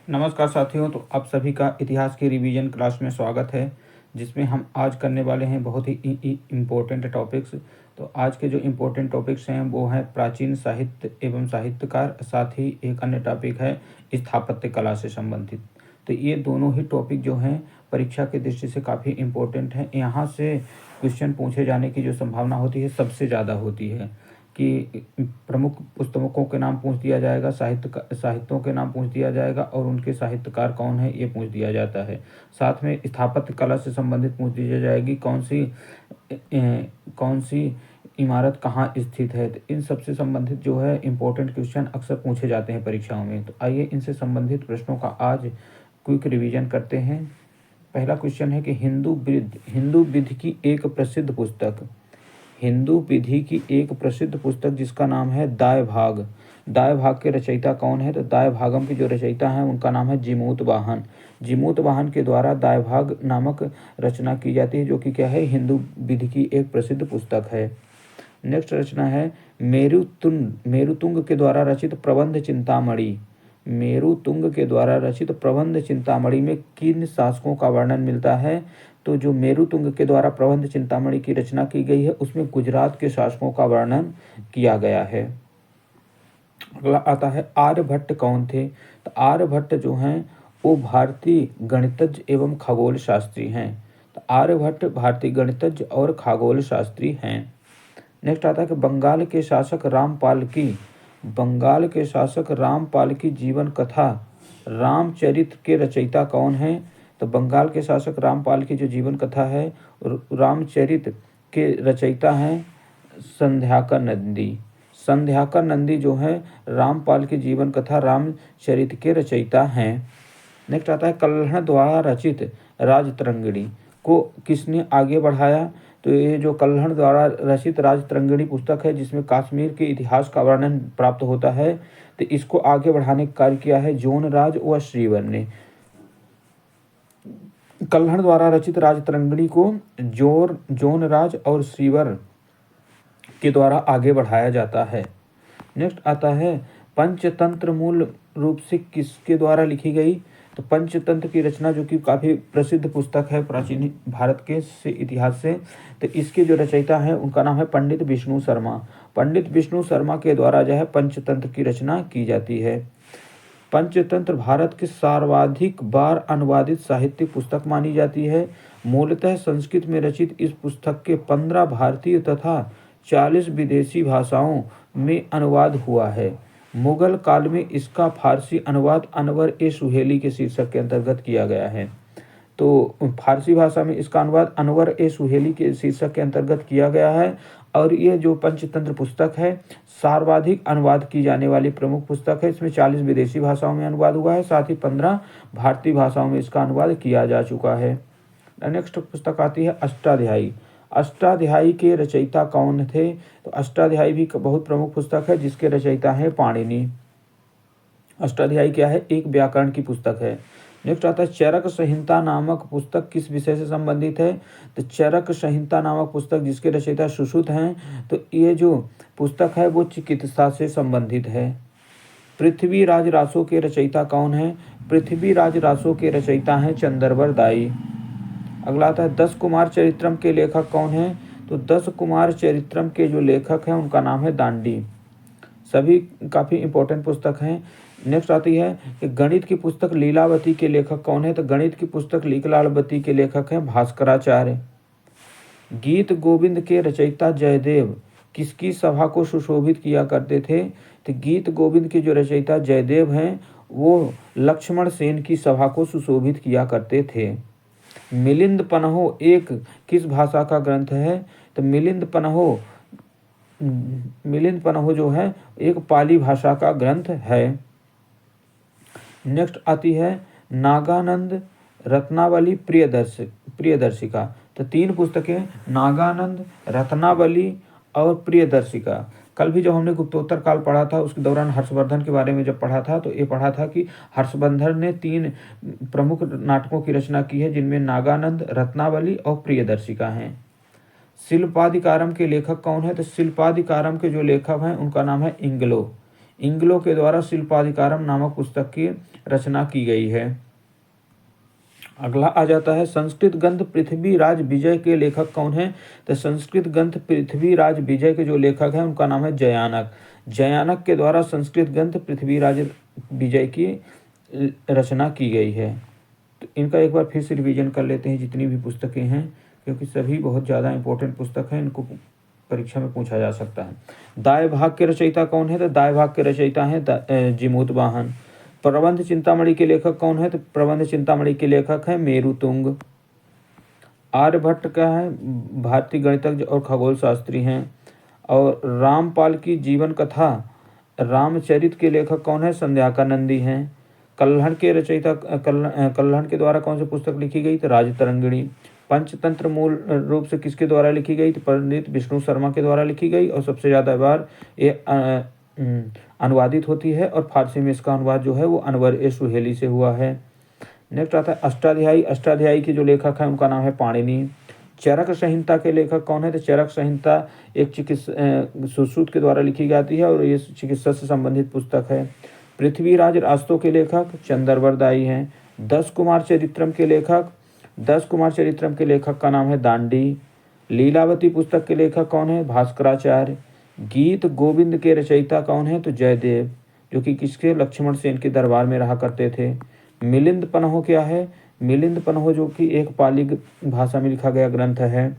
नमस्कार साथियों। तो आप सभी का इतिहास की रिवीजन क्लास में स्वागत है, जिसमें हम आज करने वाले हैं बहुत ही इम्पोर्टेंट टॉपिक्स। तो आज के जो इम्पोर्टेंट टॉपिक्स हैं वो हैं प्राचीन साहित्य एवं साहित्यकार, साथ ही एक अन्य टॉपिक है स्थापत्य कला से संबंधित। तो ये दोनों ही टॉपिक जो हैं परीक्षा की दृष्टि से काफ़ी इम्पोर्टेंट हैं। यहाँ से क्वेश्चन पूछे जाने की जो संभावना होती है सबसे ज़्यादा होती है कि प्रमुख पुस्तकों के नाम पूछ दिया जाएगा, साहित्यों के नाम पूछ दिया जाएगा और उनके साहित्यकार कौन है ये पूछ दिया जाता है। साथ में स्थापत्य कला से संबंधित पूछ दी जाएगी, कौन सी इमारत कहाँ स्थित है। तो इन सब से संबंधित जो है इम्पोर्टेंट क्वेश्चन अक्सर पूछे जाते हैं परीक्षाओं में। तो आइए इनसे संबंधित प्रश्नों का आज क्विक रिवीजन करते हैं। पहला क्वेश्चन है कि हिंदू विधि की एक प्रसिद्ध पुस्तक, हिंदू विधि की एक प्रसिद्ध पुस्तक जिसका नाम है दाय भाग। दाय भाग के रचयिता कौन है? तो दाय भागम के जो रचयिता हैं उनका नाम है जिमूत वाहन। जिमूत वाहन के द्वारा दाय भाग नामक रचना की जाती है, जो कि क्या है, हिंदू विधि की एक प्रसिद्ध पुस्तक है। नेक्स्ट रचना है मेरुतुंग के द्वारा रचित प्रबंध चिंतामणि। मेरुतुंग के द्वारा रचित प्रबंध चिंतामणि में किन शासकों का वर्णन मिलता है? तो जो मेरुतुंग के द्वारा प्रबंध चिंतामणि की रचना की गई है उसमें गुजरात के शासकों का वर्णन किया गया है। अगला आता है आर्यभट्ट कौन थे? तो आर्यभट्ट जो हैं वो भारतीय गणितज्ञ एवं खगोल शास्त्री हैं। तो आर्यभट्ट भारतीय गणितज्ञ और खगोल शास्त्री हैं। नेक्स्ट आता है कि बंगाल के शासक रामपाल की जीवन कथा रामचरित के रचयिता कौन है? तो बंगाल के शासक रामपाल की जो जीवन कथा है रामचरित के रचयिता हैं संध्याकर नंदी। संध्याकर नंदी जो है रामपाल की जीवन कथा रामचरित के रचयिता हैं। नेक्स्ट आता है कल्हण द्वारा रचित राजतरंगिणी को किसने आगे बढ़ाया? तो ये जो कल्हण द्वारा रचित राजतरंगिणी पुस्तक है जिसमें कश्मीर के इतिहास का वर्णन प्राप्त होता है, तो इसको आगे बढ़ाने का कार्य किया है जोनराज व श्रीवर ने। कल्हण द्वारा रचित राजतरंगिणी को जोनराज और श्रीवर के द्वारा आगे बढ़ाया जाता है। नेक्स्ट आता है पंचतंत्र मूल रूप से किसके द्वारा लिखी गई? तो पंचतंत्र की रचना जो कि काफ़ी प्रसिद्ध पुस्तक है प्राचीन भारत के से इतिहास से, तो इसके जो रचयिता हैं उनका नाम है पंडित विष्णु शर्मा। पंडित विष्णु शर्मा के द्वारा जो है पंचतंत्र की रचना की जाती है। पंचतंत्र भारत की सर्वाधिक बार अनुवादित साहित्यिक पुस्तक मानी जाती है। मूलतः संस्कृत में रचित इस पुस्तक के 15 भारतीय तथा 40 विदेशी भाषाओं में अनुवाद हुआ है। मुगल काल में इसका फारसी अनुवाद अनवर ए सुहेली के शीर्षक के अंतर्गत किया गया है। तो फारसी भाषा में इसका अनुवाद अनवर ए सुहेली के शीर्षक के अंतर्गत किया गया है। और ये जो पंचतंत्र पुस्तक है सर्वाधिक अनुवाद की जाने वाली प्रमुख पुस्तक है। इसमें 40 विदेशी भाषाओं में अनुवाद हुआ है, साथ ही 15 भारतीय भाषाओं में इसका अनुवाद किया जा चुका है। नेक्स्ट पुस्तक आती है अष्टाध्यायी। अष्टाध्यायी के रचयिता कौन थे? तो अष्टाध्यायी भी बहुत प्रमुख पुस्तक है जिसके रचयिता है पाणिनि। अष्टाध्यायी क्या है? एक व्याकरण की पुस्तक है। नेक्स्ट आता है चरक संहिता नामक पुस्तक किस विषय से संबंधित है? तो चरक संहिता नामक पुस्तक जिसके रचयिता सुश्रुत हैं, तो ये जो पुस्तक है वो चिकित्सा से संबंधित है। पृथ्वीराज रासो के रचयिता कौन है? पृथ्वीराज रासो के रचयिता हैं चंद्रवर दाई। अगला आता है 10 कुमार चरित्रम के लेखक कौन है? तो 10 कुमार चरित्रम के जो लेखक हैं उनका नाम है दांडी। सभी काफ़ी इंपॉर्टेंट पुस्तक हैं। नेक्स्ट आती है कि गणित की पुस्तक लीलावती के लेखक कौन है? तो गणित की पुस्तक लीलावती के लेखक हैं भास्कराचार्य। गीत गोविंद के रचयिता जयदेव किसकी सभा को सुशोभित किया करते थे? तो गीत गोविंद के जो रचयिता जयदेव हैं वो लक्ष्मण सेन की सभा को सुशोभित किया करते थे। मिलिंद पन्हो एक किस भाषा का ग्रंथ है? तो मिलिंद पन्हो जो है एक पाली भाषा का ग्रंथ है। नेक्स्ट आती है नागानंद रत्नावली प्रियदर्शिका। तो 3 पुस्तकें नागानंद, रत्नावली और प्रियदर्शिका। कल भी जब हमने गुप्तोत्तर काल पढ़ा था उसके दौरान हर्षवर्धन के बारे में जब पढ़ा था तो ये पढ़ा था कि हर्षवर्धन ने 3 प्रमुख नाटकों की रचना की है जिनमें नागानंद, रत्नावली और प्रियदर्शिका हैं। शिल्पाधिकारम के लेखक कौन है? तो शिल्पाधिकारम के जो लेखक हैं उनका नाम है इंग्लो। इंग्लो के द्वारा शिल्पाधिकारम नामक पुस्तक की रचना की गई है। अगला आ जाता है संस्कृत ग्रंथ पृथ्वीराज विजय के लेखक कौन है? तो संस्कृत ग्रंथ पृथ्वीराज विजय के जो लेखक हैं उनका नाम है जयानक। जयानक के द्वारा संस्कृत ग्रंथ पृथ्वीराज विजय की रचना की गई है। तो इनका एक बार फिर से रिवीजन कर लेते हैं जितनी भी पुस्तकें हैं, क्योंकि सभी बहुत ज़्यादा इंपॉर्टेंट पुस्तक हैं, इनको परीक्षा में पूछा जा सकता है। दाय भाग के रचयिता कौन है? तो दाय भाग के रचयिता हैं जिमूतवाहन। प्रबंध चिंतामणि के लेखक कौन है? तो प्रबंध चिंतामणि के लेखक हैं मेरुतुंग। आर्यभट्ट का है भारतीय गणितज्ञ और खगोल शास्त्री हैं। और रामपाल की जीवन कथा रामचरित के लेखक कौन है? संध्याकानंदी हैं। कल्हड़ के रचयिता कल्हड़ के द्वारा कौन सी पुस्तक लिखी गई? तो राजतरंगिणी। पंचतंत्र मूल रूप से किसके द्वारा लिखी गई? तो पंडित विष्णु शर्मा के द्वारा लिखी गई और सबसे ज़्यादा बार ये अनुवादित होती है और फारसी में इसका अनुवाद जो है वो अनवर ए सुहेली से हुआ है। नेक्स्ट आता है अष्टाध्यायी। अष्टाध्यायी के जो लेखक हैं उनका नाम है पाणिनि। चरक संहिता के लेखक कौन है? तो चरक संहिता एक सुश्रुत के द्वारा लिखी जाती है और ये चिकित्सा से संबंधित पुस्तक है। पृथ्वीराज रास्तों के लेखक चंद्रवरदाई हैं। 10 कुमार चरित्रम के लेखक का नाम है दांडी। लीलावती पुस्तक के लेखक कौन है? भास्कराचार्य। गीत गोविंद के रचयिता कौन है? तो जयदेव, जो कि किसके लक्ष्मण सेन के दरबार में रहा करते थे। मिलिंद पन्हो क्या है? मिलिंद पन्हो जो कि एक पाली भाषा में लिखा गया ग्रंथ है,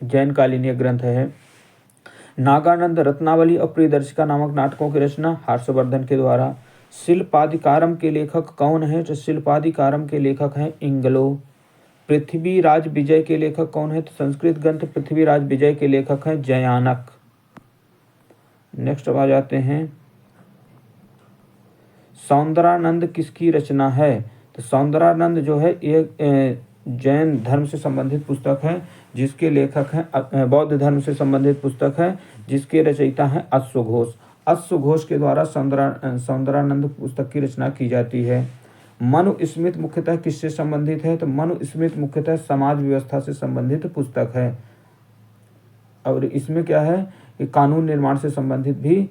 जैन कालीन ग्रंथ है। नागानंद रत्नावली और प्रियदर्शिका नामक नाटकों की रचना हर्षवर्धन के द्वारा। शिल्पाधिकारम के लेखक कौन है? तो शिल्पाधिकारम के लेखक हैं इंगलो। पृथ्वीराज विजय के लेखक कौन है? तो संस्कृत ग्रंथ पृथ्वीराज विजय के लेखक हैं जयानक। नेक्स्ट आ जाते हैं सौंदरानंद किसकी रचना है? तो सौंदरानंद जो है ये जैन धर्म से संबंधित पुस्तक है जिसके लेखक हैं बौद्ध धर्म से संबंधित पुस्तक है जिसके रचयिता हैं अश्वघोष। अश्वघोष के द्वारा सौंदरानंद पुस्तक की रचना की जाती है। मनुस्मृति मुख्यतः किससे संबंधित है? तो मनुस्मृति मुख्यतः समाज व्यवस्था से संबंधित पुस्तक है और इसमें क्या है कि कानून निर्माण से संबंधित भी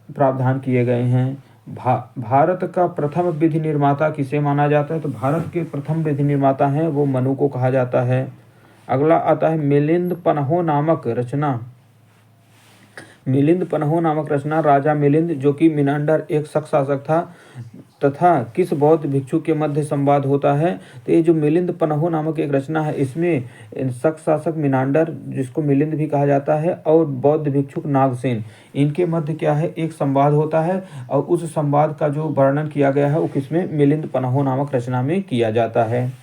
प्रावधान किए गए हैं। भारत का प्रथम विधि निर्माता किसे माना जाता है? तो भारत के प्रथम विधि निर्माता हैं वो मनु को कहा जाता है। अगला आता है मिलिंद पन्हो नामक रचना। मिलिंद पन्हो नामक रचना राजा मिलिंद जो कि मिनांडर एक शक शासक था तथा किस बौद्ध भिक्षु के मध्य संवाद होता है। तो ये जो मिलिंद पन्हो नामक एक रचना है इसमें शक शासक मिनांडर जिसको मिलिंद भी कहा जाता है और बौद्ध भिक्षुक नागसेन इनके मध्य क्या है एक संवाद होता है और उस संवाद का जो वर्णन किया गया है वो किसमें? मिलिंद पन्हो नामक रचना में किया जाता है।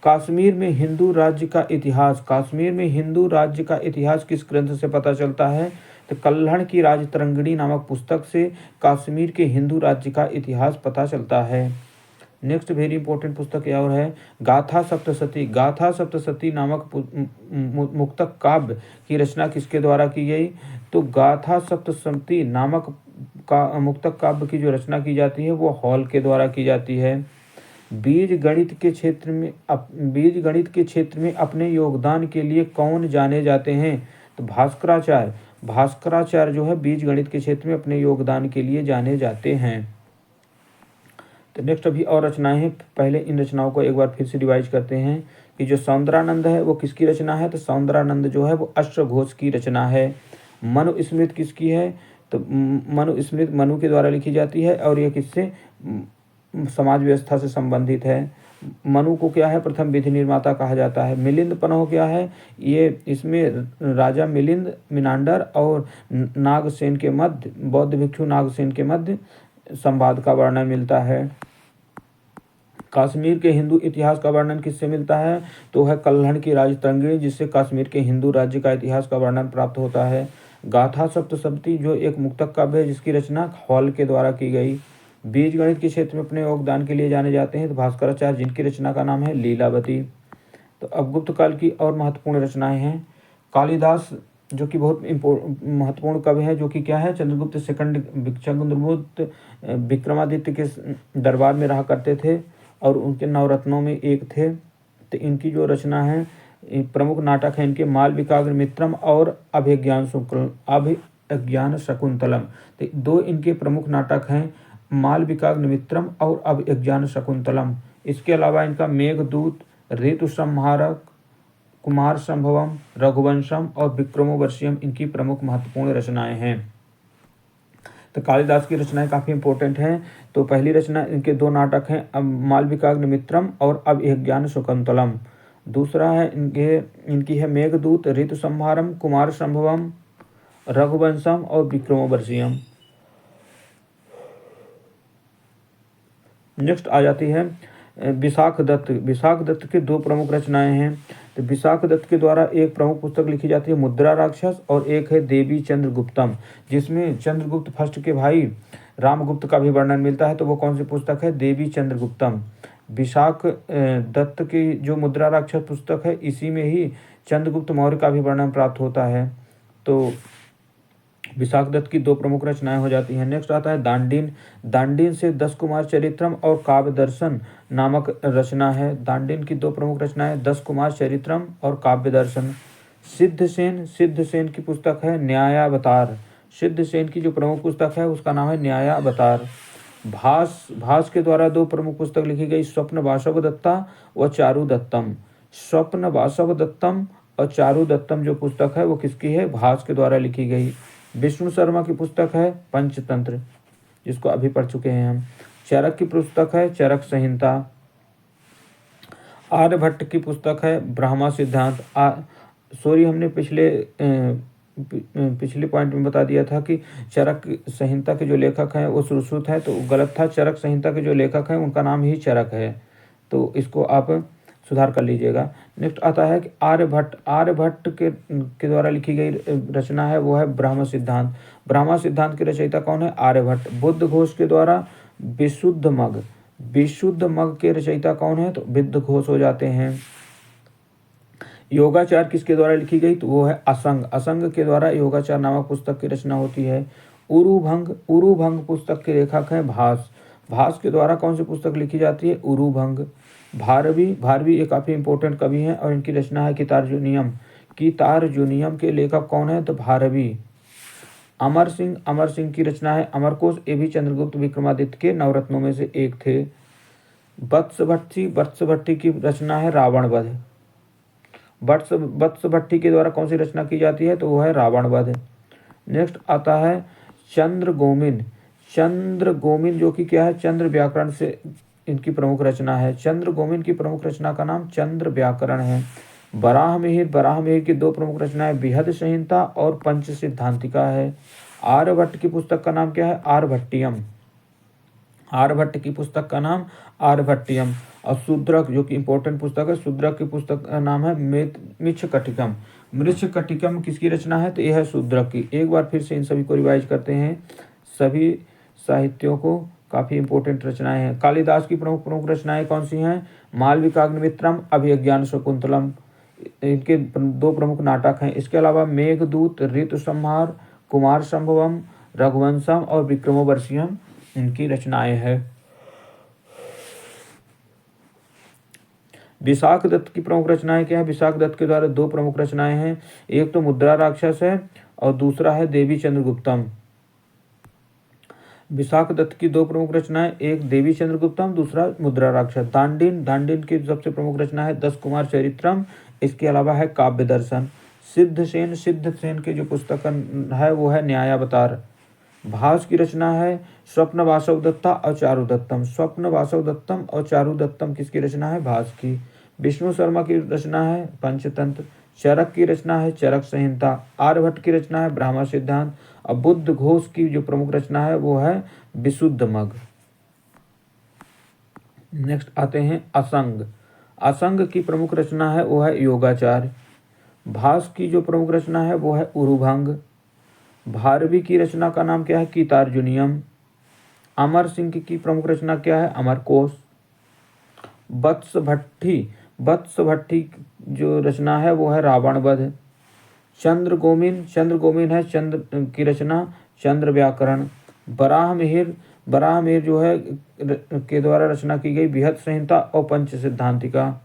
कश्मीर में हिंदू राज्य का इतिहास। कश्मीर में हिंदू राज्य का इतिहास किस ग्रंथ से पता चलता है? तो कल्हड़ की राजतरंगिणी नामक पुस्तक से कश्मीर के हिंदू राज्य का इतिहास पता चलता है। नेक्स्ट वेरी इंपॉर्टेंट पुस्तक यह और है गाथा सप्तशती। गाथा सप्तशती नामक मुक्तक काव्य की रचना किसके द्वारा की गई? तो गाथा सप्तशती नामक मुक्तक काव्य की जो रचना की जाती है वो हॉल के द्वारा की जाती है। बीज गणित के क्षेत्र में अपने योगदान के लिए कौन जाने जाते हैं? तो भास्कराचार्य। भास्कराचार्य जो है बीज गणित के क्षेत्र में अपने योगदान के लिए जाने जाते हैं। तो नेक्स्ट अभी और रचनाएं हैं, पहले इन रचनाओं को एक बार फिर से रिवाइज करते हैं कि जो सौंदरानंद है वो किसकी रचना है? तो सौंदरानंद जो है वो अश्वघोष की रचना है। मनुस्मृति किसकी है? तो मनुस्मृति मनु के द्वारा लिखी जाती है और यह किससे समाज व्यवस्था से संबंधित है। मनु को क्या है प्रथम विधि निर्माता कहा जाता है। मिलिंद पन्हो क्या है? ये इसमें राजा मिलिंद मिनांडर और नागसेन के मध्य बौद्ध भिक्षु नागसेन के मध्य संवाद का वर्णन मिलता है। कश्मीर के हिंदू इतिहास का वर्णन किससे मिलता है? तो है कल्हड़ की राजतरंगिणी जिससे कश्मीर के हिंदू राज्य का इतिहास का वर्णन प्राप्त होता है। गाथा सप्तशती जो एक मुक्तक काव्य है जिसकी रचना हॉल के द्वारा की गई। बीज गणित के क्षेत्र में अपने योगदान के लिए जाने जाते हैं तो भास्कराचार्य जिनकी रचना का नाम है लीलावती। तो अब गुप्त काल की और महत्वपूर्ण रचनाएं हैं। कालिदास जो कि बहुत महत्वपूर्ण कवि हैं जो कि क्या है चंद्रगुप्त विक्रमादित्य के दरबार में रहा करते थे और उनके नवरत्नों में एक थे। तो इनकी जो रचना है प्रमुख नाटक है इनके मालविकाग्नि मित्रम और अभिज्ञान शकुंतलम। तो दो इनके प्रमुख नाटक हैं मालविकाग्निमित्रम और अभिज्ञान शकुंतलम। इसके अलावा इनका मेघदूत, ऋतु संहारक, कुमार संभवम, रघुवंशम और विक्रमोर्वशीयम इनकी प्रमुख महत्वपूर्ण रचनाएं हैं। तो कालिदास की रचनाएं काफ़ी इंपॉर्टेंट हैं। तो पहली रचना इनके 2 नाटक हैं, मालविकाग्निमित्रम और अभिज्ञान शकुंतलम। दूसरा है इनकी है मेघदूत, ऋतु संहारम, कुमार संभवम, रघुवंशम और विक्रमोर्वशीयम। नेक्स्ट आ जाती है विशाख दत्त। विशाख दत्त के 2 प्रमुख रचनाएं हैं। तो विशाख दत्त के द्वारा एक प्रमुख पुस्तक लिखी जाती है मुद्रा राक्षस, और एक है देवी चंद्रगुप्तम, जिसमें चंद्रगुप्त फर्स्ट के भाई रामगुप्त का भी वर्णन मिलता है। तो वो कौन सी पुस्तक है? देवी चंद्रगुप्तम। विशाख दत्त की जो मुद्रा राक्षस पुस्तक है, इसी में ही चंद्रगुप्त मौर्य का भी वर्णन प्राप्त होता है। तो विशाख दत्त की 2 प्रमुख रचनाएं हो जाती हैं। नेक्स्ट आता है दांडीन। दांडीन से 10 कुमार चरित्रम और काव्य दर्शन नामक रचना है। दांडीन की 2 प्रमुख रचनाएं 10 कुमार चरित्रम और काव्य दर्शन। सिद्धसेन। सिद्धसेन की पुस्तक है न्यायावतार। सिद्धसेन की जो प्रमुख पुस्तक है उसका नाम है न्यायावतार। भास। भास के द्वारा 2 प्रमुख पुस्तक लिखी गई, स्वप्न वासव दत्ता व चारु दत्तम। स्वप्न वासव दत्तम और चारु दत्तम जो पुस्तक है वो किसकी है? भास के द्वारा लिखी गई। विष्णु शर्मा की पुस्तक है पंचतंत्र, जिसको अभी पढ़ चुके हैं हम। चरक की पुस्तक है चरक संहिता। आर्यभट्ट की पुस्तक है ब्रह्मा सिद्धांत। हमने पिछले पॉइंट में बता दिया था कि चरक संहिता के जो लेखक हैं वो सुश्रुत हैं, तो गलत था। चरक संहिता के जो लेखक हैं उनका नाम ही चरक है, तो इसको आप सुधार कर लीजिएगा। नेक्स्ट आता है कि आर्यभट्ट। आर्यभट्ट के द्वारा लिखी गई रचना है वो है ब्रह्म सिद्धांत। ब्रह्म सिद्धांत के रचयिता कौन है? आर्यभट्ट। बुद्ध घोष के द्वारा विशुद्ध मग। विशुद्ध मग के रचयिता कौन है? तो बुद्ध घोष हो जाते हैं। योगाचार किसके द्वारा लिखी गई? तो वो है असंग। असंग के द्वारा योगाचार नामक पुस्तक की रचना होती है। उरुभंग। उरुभंग पुस्तक के लेखक हैं भास। भास के द्वारा कौन सी पुस्तक लिखी जाती है? उरुभंग। भारवी। भारवी एक काफ़ी इंपॉर्टेंट कवि हैं और इनकी रचना है कितार्जुनियम। कितार्जुनियम के लेखक कौन है? तो भारवी। अमर सिंह। अमर सिंह की रचना है अमरकोश। ये भी चंद्रगुप्त विक्रमादित्य के नवरत्नों में से एक थे। वत्स भट्टी। वत्स भट्टी की रचना है रावण वध। वत्स भट्टी के द्वारा कौन सी रचना की जाती है? तो वो है रावण वध। नेक्स्ट आता है चंद्र गोमिन। चंद्र गोमिन जो कि क्या है? चंद्र व्याकरण से इनकी प्रमुख रचना है। चंद्र गोमिन की प्रमुख रचना का नाम चंद्र व्याकरण है। बराहमिहिर। बराहमिहिर की 2 प्रमुख रचनाएं बृहद संहिता और पंच सिद्धांतिका है। आर्यभट्ट की पुस्तक का नाम क्या है? आर्यभट्टियम। आर्यभट्ट की पुस्तक का नाम आर्यभट्टियम। और शूद्रक जो कि इंपॉर्टेंट पुस्तक है, शूद्रक की पुस्तक का नाम है मृच्छकटिकम। मृच्छकटिकम किसकी रचना है? तो यह है शूद्रक की। एक बार फिर से इन सभी को रिवाइज करते हैं। सभी साहित्यों को काफ़ी इंपॉर्टेंट रचनाएं हैं। कालिदास की प्रमुख रचनाएं कौन सी हैं? मालविकाग्निमित्रम, अभिज्ञान शकुंतलम इनके 2 प्रमुख नाटक हैं। इसके अलावा मेघदूत, ऋतु संहार, कुमार संभवम, रघुवंशम और विक्रमोर्वशीयम इनकी रचनाएं हैं। विशाख दत्त की प्रमुख रचनाएं क्या है? विशाख दत्त के द्वारा 2 प्रमुख रचनाएं हैं। एक तो मुद्रा राक्षस है और दूसरा है देवी चंद्रगुप्तम। विशाख दत्त की 2 प्रमुख रचनाएं, एक देवी चंद्रगुप्तम, दूसरा मुद्रा राक्षस। दांडीन। दांडीन की सबसे प्रमुख रचना है 10 कुमार चरित्रम। इसके अलावा है काव्य दर्शन। सिद्धसेन। सिद्धसेन की जो पुस्तक है वो है न्यायावतार। भास की रचना है स्वप्न वासव दत्ता और चारु दत्तम। स्वप्न वासव दत्तम और चारु दत्तम किसकी रचना है? भास की। विष्णु शर्मा की रचना है पंचतंत्र। चरक की रचना है चरक संहिता। आर्यभट्ट की रचना है ब्रह्म सिद्धांत। और बुद्ध घोष की जो प्रमुख रचना है वो है विशुद्ध मग। नेक्स्ट आते हैं असंग। असंग की प्रमुख रचना है वो है योगाचार। भास की जो प्रमुख रचना है वो है उरुभंग। भारवी की रचना का नाम क्या है? कितार्जुनियम। अमर सिंह की प्रमुख रचना क्या है? अमरकोश। वत्स भट्टी। वत्स भट्टी जो रचना है वो है रावण वध। चंद्र गोमिन। चंद्र गोमिन है चंद्र की रचना चंद्र व्याकरण। बराहमिहिर। बराहमिहिर जो है के द्वारा रचना की गई बृहद संहिता और पंच सिद्धांतिका।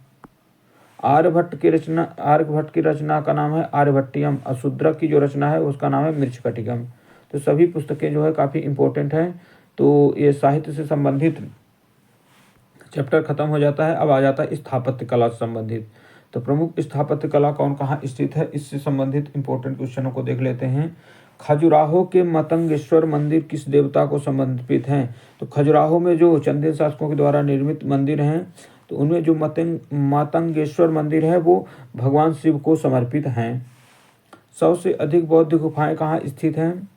आर्यभट्ट की रचना का नाम है आर्यभट्टियम। और शूद्रक की जो रचना है उसका नाम है मृच्छकटिकम। तो सभी पुस्तकें जो है काफ़ी इंपॉर्टेंट हैं। तो ये साहित्य से संबंधित चैप्टर खत्म हो जाता है। अब आ जाता है स्थापत्य कला से संबंधित। तो प्रमुख स्थापत्य कला कौन कहाँ स्थित है, इससे संबंधित इंपॉर्टेंट क्वेश्चनों को देख लेते हैं। खजुराहो के मतंगेश्वर मंदिर किस देवता को समर्पित हैं? तो खजुराहो में जो चंदेल शासकों के द्वारा निर्मित मंदिर हैं, तो उनमें जो मतंगेश्वर मंदिर है वो भगवान शिव को समर्पित हैं। सबसे अधिक बौद्ध गुफाएं कहाँ स्थित हैं?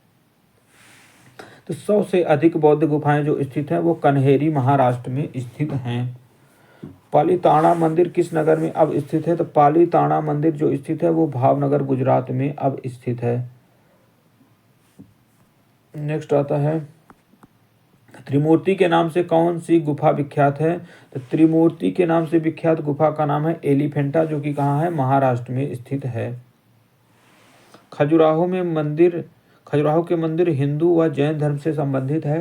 तो सबसे अधिक बौद्ध गुफाएं जो स्थित हैं वो कन्हेरी महाराष्ट्र में स्थित हैं। पालीताना मंदिर किस नगर में अब स्थित है? तो पालीताना मंदिर जो स्थित है वो भावनगर गुजरात में अब स्थित है। नेक्स्ट आता है त्रिमूर्ति के नाम से कौन सी गुफा विख्यात है? तो त्रिमूर्ति के नाम से विख्यात गुफा का नाम है एलिफेंटा, जो कि कहाँ है? महाराष्ट्र में स्थित है। खजुराहो के मंदिर हिंदू व जैन धर्म से संबंधित है।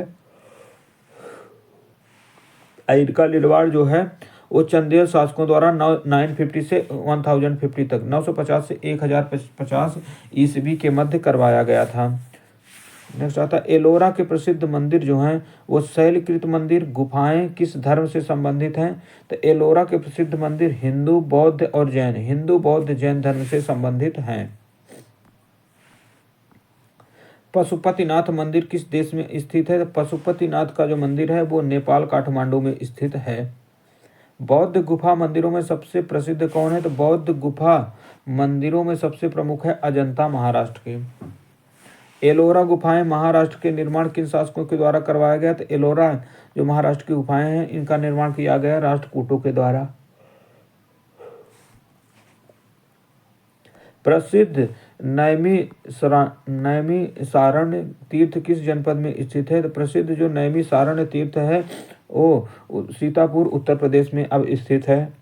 इनका निर्माण जो है वो चंदेल शासकों द्वारा 950 से 1050 तक 950 से 1050 ईस्वी के मध्य करवाया गया था। नेक्स्ट आता है एलोरा के प्रसिद्ध मंदिर जो हैं वो शैलकृत मंदिर। गुफाएं किस धर्म से संबंधित हैं? तो एलोरा के प्रसिद्ध मंदिर हिंदू बौद्ध जैन धर्म से संबंधित हैं। पशुपतिनाथ मंदिर किस देश में स्थित है? तो पशुपतिनाथ का जो मंदिर है वो नेपाल काठमांडू में स्थित है। बौद्ध गुफा मंदिरों में सबसे प्रसिद्ध कौन है? तो बौद्ध गुफा मंदिरों में सबसे प्रमुख है अजंता महाराष्ट्र के। एलोरा गुफाएं महाराष्ट्र के निर्माण किन शासकों के द्वारा करवाया गया? तो एलोरा जो महाराष्ट्र की गुफाएं हैं इनका निर्माण किया गया राष्ट्रकूटों के द्वारा। प्रसिद्ध नैमिषारण्य तीर्थ किस जनपद में स्थित है? तो प्रसिद्ध जो नैमिषारण्य तीर्थ है वो सीतापुर उत्तर प्रदेश में अब स्थित है।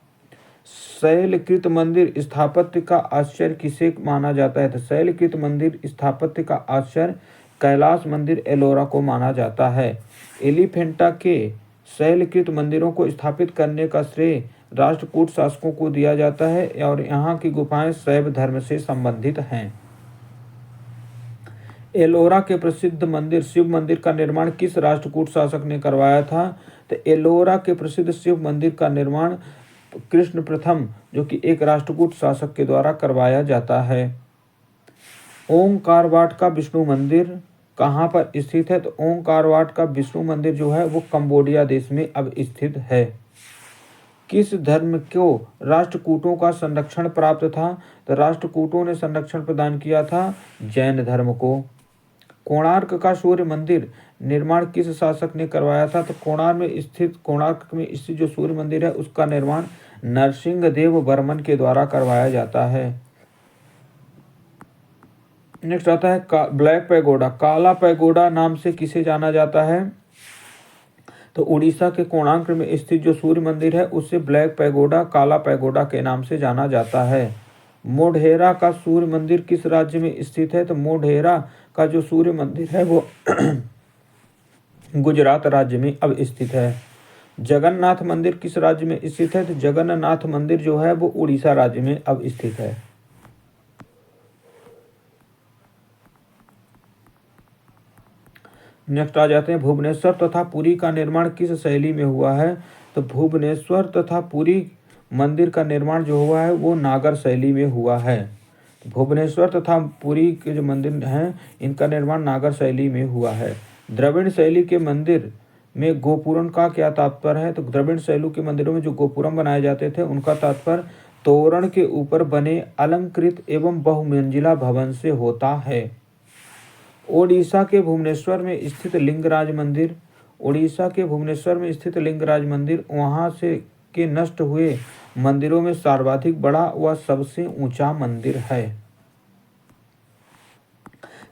शैलकृत मंदिर स्थापत्य का आश्चर्य किसे माना जाता है? तो शैलकृत मंदिर स्थापत्य का आश्चर्य कैलाश मंदिर एलोरा को माना जाता है। एलिफेंटा के शैलकृत मंदिरों को स्थापित करने का श्रेय राष्ट्रकूट शासकों को दिया जाता है और यहाँ की गुफाएं शैव धर्म से संबंधित हैं। एलोरा के प्रसिद्ध मंदिर शिव मंदिर का निर्माण किस राष्ट्रकूट शासक ने करवाया था? तो एलोरा के प्रसिद्ध शिव मंदिर का निर्माण कृष्ण प्रथम जो कि एक राष्ट्रकूट शासक के द्वारा करवाया जाता है। ओंकारवाट का विष्णु मंदिर कहाँ पर स्थित है? तो ओंकारवाट का विष्णु मंदिर जो है वो कंबोडिया देश में अब स्थित है। किस धर्म को राष्ट्रकूटों का संरक्षण प्राप्त था? तो राष्ट्रकूटों ने संरक्षण प्रदान किया था जैन धर्म को। कोणार्क का सूर्य मंदिर निर्माण किस शासक ने करवाया था? तो कोणार्क में स्थित जो सूर्य मंदिर है उसका निर्माण नरसिंहदेव वर्मन के द्वारा करवाया जाता है। नेक्स्ट आता है ब्लैक पैगोडा। काला पैगोडा नाम से किसे जाना जाता है? तो उड़ीसा के कोणार्क में स्थित जो सूर्य मंदिर है उसे ब्लैक पैगोडा काला पैगोडा के नाम से जाना जाता है। मोढेरा का सूर्य मंदिर किस राज्य में स्थित है? तो मोढेरा का जो सूर्य मंदिर है वो गुजरात राज्य में अब स्थित है। जगन्नाथ मंदिर किस राज्य में स्थित है? तो जगन्नाथ मंदिर जो है वो उड़ीसा राज्य में अब स्थित है। नेक्स्ट आ जाते हैं भुवनेश्वर तथा पुरी का निर्माण किस शैली में हुआ है? तो भुवनेश्वर तथा पुरी मंदिर का निर्माण जो हुआ है वो नागर शैली में हुआ है। भुवनेश्वर तथा पुरी के जो मंदिर हैं इनका निर्माण नागर शैली में हुआ है। द्रविड़ शैली के मंदिर में गोपुरम का क्या तात्पर्य है? तो द्रविड़ शैली के मंदिरों में जो गोपुरम बनाए जाते थे उनका तात्पर्य तोरण के ऊपर बने अलंकृत एवं बहुमंजिला भवन से होता है। ओडिशा के भुवनेश्वर में स्थित लिंगराज मंदिर वहां से के नष्ट हुए मंदिरों में सर्वाधिक बड़ा व सबसे ऊंचा मंदिर है।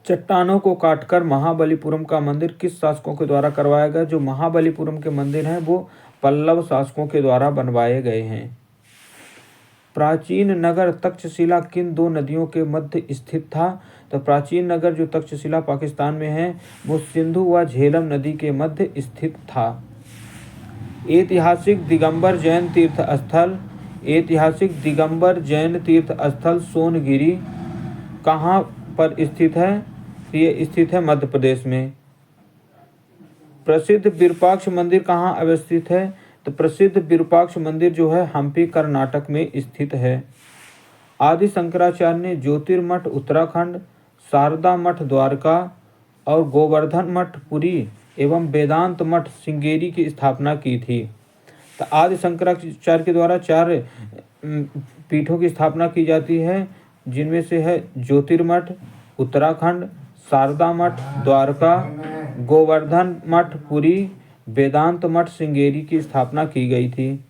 चट्टानों को काटकर महाबलीपुरम का मंदिर किस शासकों के द्वारा करवाया गया? जो महाबलीपुरम के मंदिर हैं वो पल्लव शासकों के द्वारा बनवाए गए हैं। प्राचीन नगर तक्षशिला किन दो नदियों के मध्य स्थित था? तो प्राचीन नगर जो तक्षशिला पाकिस्तान में है वो सिंधु व झेलम नदी के मध्य स्थित था। ऐतिहासिक दिगंबर जैन तीर्थ स्थल सोनगिरी कहाँ पर स्थित है? ये स्थित है मध्य प्रदेश में। प्रसिद्ध विरूपाक्ष मंदिर कहाँ अवस्थित है? तो प्रसिद्ध विरूपाक्ष मंदिर जो है हम्पी कर्नाटक में स्थित है। आदि शंकराचार्य ने ज्योतिर्मठ उत्तराखंड, शारदा मठ द्वारका और गोवर्धन मठ पुरी एवं वेदांत मठ श्रृंगेरी की स्थापना की थी। तो आदि शंकराचार्य के द्वारा 4 पीठों की स्थापना की जाती है, जिनमें से है ज्योतिर्मठ उत्तराखंड, शारदा मठ द्वारका, गोवर्धन मठ पुरी, वेदांत मठ श्रृंगेरी की स्थापना की गई थी।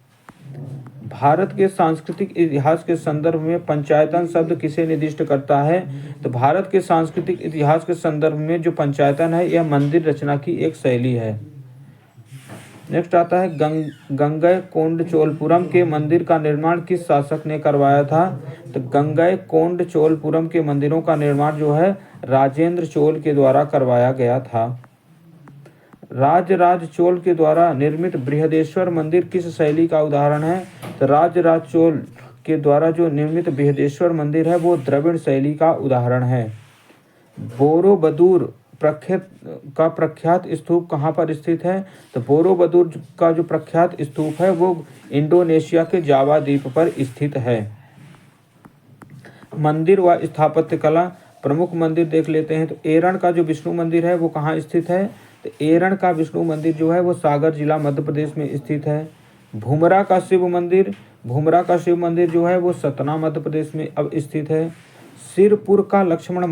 भारत के सांस्कृतिक इतिहास के संदर्भ में पंचायतन शब्द किसे निर्दिष्ट करता है? तो भारत के सांस्कृतिक इतिहास के संदर्भ में जो पंचायतन है यह मंदिर रचना की एक शैली है। नेक्स्ट आता है गंगईकोंडचोलपुरम के मंदिर का निर्माण किस शासक ने करवाया था? तो गंगईकोंडचोलपुरम के मंदिरों का निर्माण जो है राजेंद्र चोल के द्वारा करवाया गया था। राजराज चोल के द्वारा निर्मित बृहदेश्वर मंदिर किस शैली का उदाहरण है? तो राजराज चोल के द्वारा जो निर्मित बृहदेश्वर मंदिर है वो द्रविड़ शैली का उदाहरण है। बोरोबदूर का प्रख्यात स्तूप कहाँ पर स्थित है? तो बोरोबदूर का जो प्रख्यात स्तूप है वो इंडोनेशिया के जावा द्वीप पर स्थित है। मंदिर व स्थापत्य कला प्रमुख मंदिर देख लेते हैं। तो एरण का जो विष्णु मंदिर है वो कहाँ स्थित है? तो एरण का विष्णु मंदिर जो है वो सागर जिला मध्य प्रदेश में स्थित है। भूमरा का शिव मंदिर जो है वो सतना मध्य प्रदेश में अब स्थित है। सिरपुर का लक्ष्मण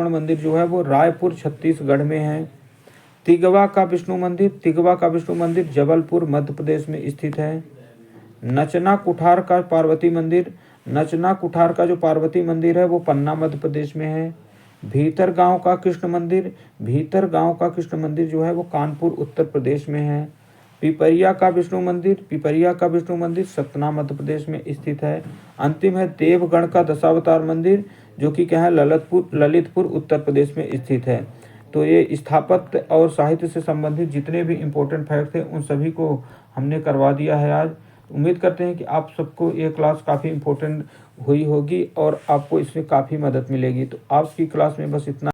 मंदिर जो है वो रायपुर छत्तीसगढ़ में है। तिगवा का विष्णु मंदिर जबलपुर मध्य प्रदेश में स्थित है। नचना कुठार का जो पार्वती मंदिर है वो पन्ना मध्य प्रदेश में है। भीतर गांव का कृष्ण मंदिर जो है वो कानपुर उत्तर प्रदेश में है। पिपरिया का विष्णु मंदिर सतना मध्य प्रदेश में स्थित है। अंतिम है देवगढ़ का दशावतार मंदिर जो कि क्या है ललितपुर उत्तर प्रदेश में स्थित है। तो ये स्थापत्य और साहित्य से संबंधित जितने भी इम्पोर्टेंट फैक्ट थे उन सभी को हमने करवा दिया है आज। उम्मीद करते हैं कि आप सबको ये क्लास काफ़ी इम्पोर्टेंट हुई होगी और आपको इसमें काफ़ी मदद मिलेगी। तो आज की क्लास में बस इतना।